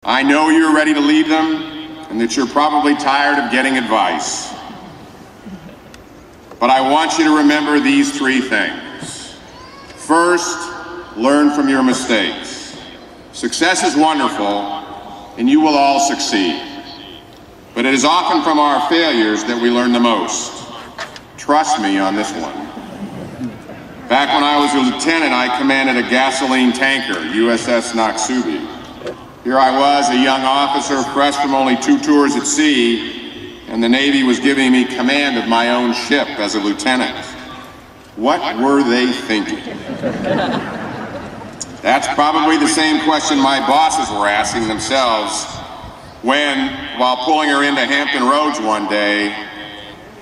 I know you're ready to lead them and that you're probably tired of getting advice. But I want you to remember these three things. First, learn from your mistakes. Success is wonderful, and you will all succeed. But it is often from our failures that we learn the most. Trust me on this one. Back when I was a lieutenant, I commanded a gasoline tanker, USNA Commissioning. Here I was, a young officer, fresh from only 2 tours at sea, and the Navy was giving me command of my own ship as a lieutenant. What were they thinking? That's probably the same question my bosses were asking themselves when, while pulling her into Hampton Roads one day,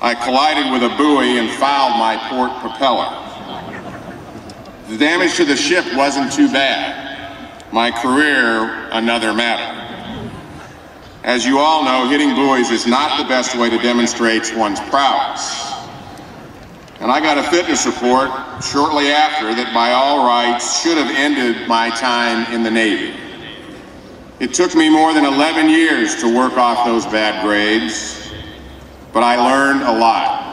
I collided with a buoy and fouled my port propeller. The damage to the ship wasn't too bad. My career, another matter. As you all know, hitting buoys is not the best way to demonstrate one's prowess. And I got a fitness report shortly after that by all rights should have ended my time in the Navy. It took me more than 11 years to work off those bad grades, but I learned a lot.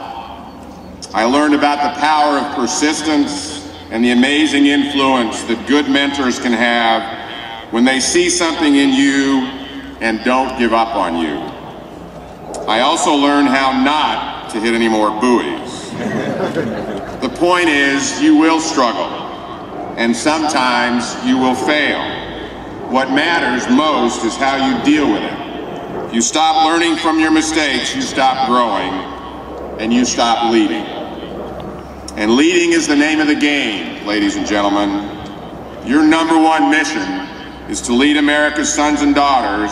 I learned about the power of persistence and the amazing influence that good mentors can have when they see something in you and don't give up on you. I also learned how not to hit any more buoys. The point is, you will struggle, and sometimes you will fail. What matters most is how you deal with it. If you stop learning from your mistakes, you stop growing, and you stop leading. And leading is the name of the game, ladies and gentlemen. Your #1 mission is to lead America's sons and daughters,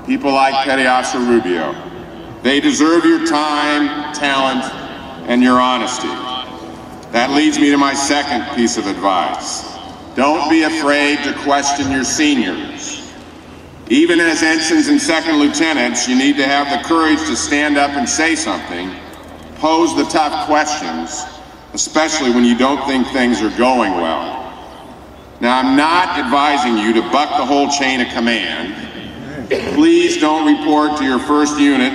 people like Petty Officer Rubio. They deserve your time, talent, and your honesty. That leads me to my second piece of advice. Don't be afraid to question your seniors. Even as ensigns and second lieutenants, you need to have the courage to stand up and say something, pose the tough questions, especially when you don't think things are going well. Now, I'm not advising you to buck the whole chain of command. Please don't report to your first unit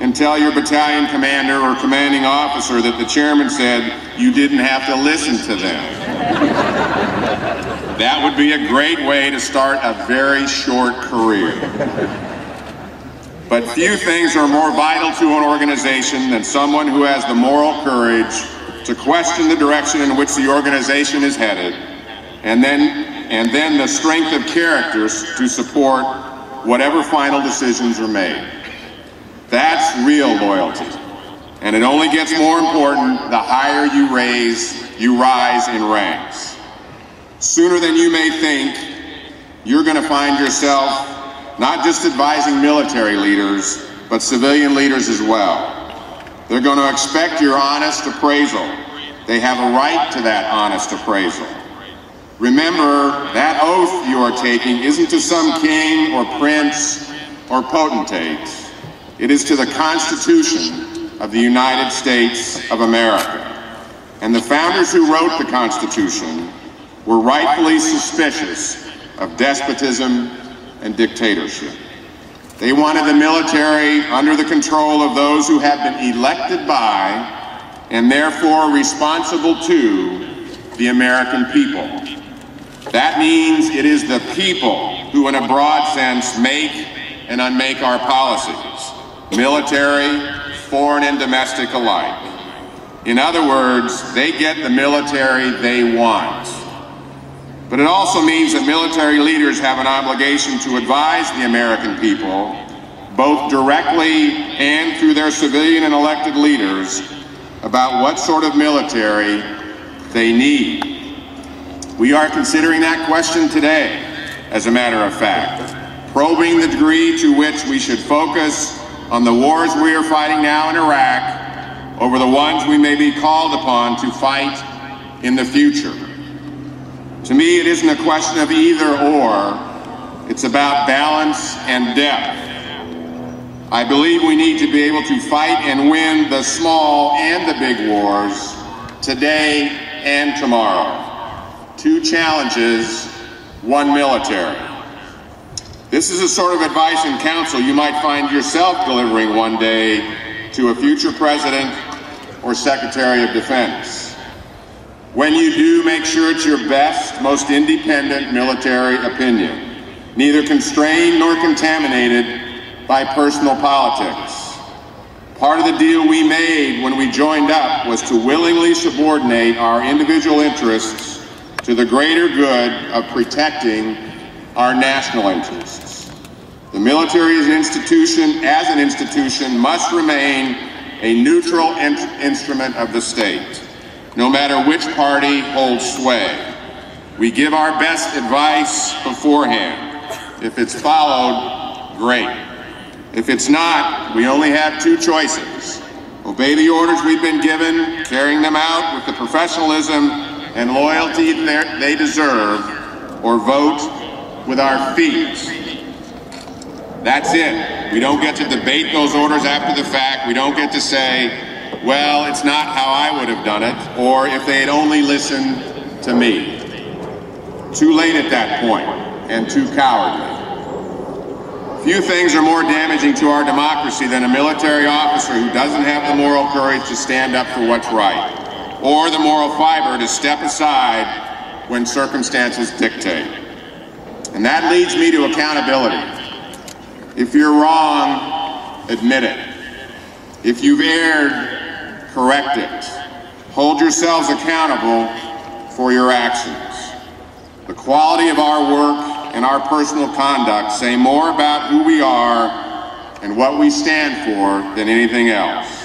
and tell your battalion commander or commanding officer that the chairman said you didn't have to listen to them. That would be a great way to start a very short career. But few things are more vital to an organization than someone who has the moral courage to question the direction in which the organization is headed, and then the strength of characters to support whatever final decisions are made. That's real loyalty, and it only gets more important the higher you rise in ranks. Sooner than you may think, you're going to find yourself not just advising military leaders, but civilian leaders as well. They're going to expect your honest appraisal. They have a right to that honest appraisal. Remember, that oath you are taking isn't to some king or prince or potentate. It is to the Constitution of the United States of America. And the founders who wrote the Constitution were rightfully suspicious of despotism and dictatorship. They wanted the military under the control of those who have been elected by and therefore responsible to the American people. That means it is the people who, in a broad sense, make and unmake our policies, military, foreign and domestic alike. In other words, they get the military they want. But it also means that military leaders have an obligation to advise the American people, both directly and through their civilian and elected leaders, about what sort of military they need. We are considering that question today, as a matter of fact, probing the degree to which we should focus on the wars we are fighting now in Iraq over the ones we may be called upon to fight in the future. To me, it isn't a question of either or, it's about balance and depth. I believe we need to be able to fight and win the small and the big wars today and tomorrow. 2 challenges, 1 military. This is the sort of advice and counsel you might find yourself delivering one day to a future president or Secretary of Defense. When you do, make sure it's your best, most independent military opinion, neither constrained nor contaminated by personal politics. Part of the deal we made when we joined up was to willingly subordinate our individual interests to the greater good of protecting our national interests. The military as an institution, must remain a neutral instrument of the state, no matter which party holds sway. We give our best advice beforehand. If it's followed, great. If it's not, we only have two choices: obey the orders we've been given, carrying them out with the professionalism and loyalty they deserve, or vote with our feet. That's it. We don't get to debate those orders after the fact. We don't get to say, well, it's not how I would have done it, or if they had only listened to me. Too late at that point, and too cowardly. Few things are more damaging to our democracy than a military officer who doesn't have the moral courage to stand up for what's right, or the moral fiber to step aside when circumstances dictate. And that leads me to accountability. If you're wrong, admit it. If you've erred, correct it. Hold yourselves accountable for your actions. The quality of our work and our personal conduct say more about who we are and what we stand for than anything else.